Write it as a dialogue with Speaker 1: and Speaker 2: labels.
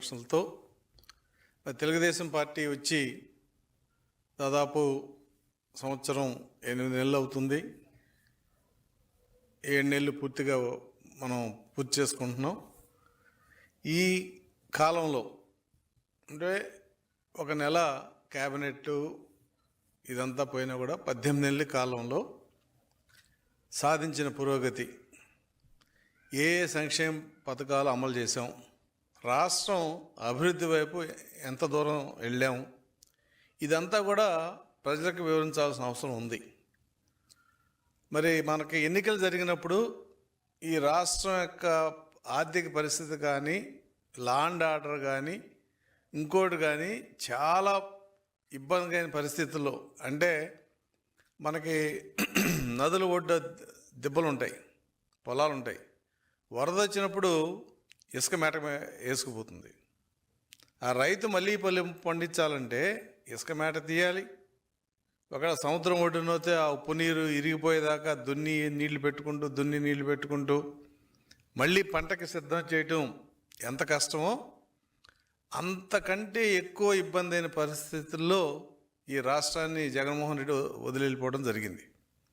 Speaker 1: ఆకాంక్షలతో Telugu Desam party వచ్చి దాదాపు 1 సంవత్సరం 8 నెలలు అవుతుంది. 7 నెలలు పూర్తిగా మనం పూర్తి చేసుకుంటున్నాం. ఈ కాలంలో అంటే 1 నెల క్యాబినెట్ ఇదంతా పోయినా కూడా 18 నెలల కాలంలో సాధించిన పురోగతి, ఏ సంక్షేమ పథకాలు అమలు చేసాం, రాష్ట్రం అభివృద్ధి వైపు ఎంత దూరం వెళ్ళాము, ఇదంతా కూడా ప్రజలకు వివరించాల్సిన అవసరం ఉంది. మరి మనకి ఎన్నికలు జరిగినప్పుడు ఈ రాష్ట్రం యొక్క ఆర్థిక పరిస్థితి కానీ, లా అండ్ ఆర్డర్ కానీ, ఇంకోటి కానీ చాలా ఇబ్బందికైన పరిస్థితుల్లో, అంటే మనకి నదుల ఒడ్డు దిబ్బలు ఉంటాయి, పొలాలు ఉంటాయి. వరద వచ్చినప్పుడు ఇసుక మేట వేసుకుపోతుంది. ఆ రైతు మళ్ళీ పండించాలంటే ఇసుక మేట తీయాలి. ఒకవేళ సముద్రం ఒడ్డునైతే ఆ ఉప్పు నీరు ఇరిగిపోయేదాకా దున్ని నీళ్లు పెట్టుకుంటూ మళ్ళీ పంటకి సిద్ధం చేయటం ఎంత కష్టమో అంతకంటే ఎక్కువ ఇబ్బంది అయిన పరిస్థితుల్లో ఈ రాష్ట్రాన్ని జగన్మోహన్ రెడ్డి వదిలి వెళ్ళిపోవడం జరిగింది.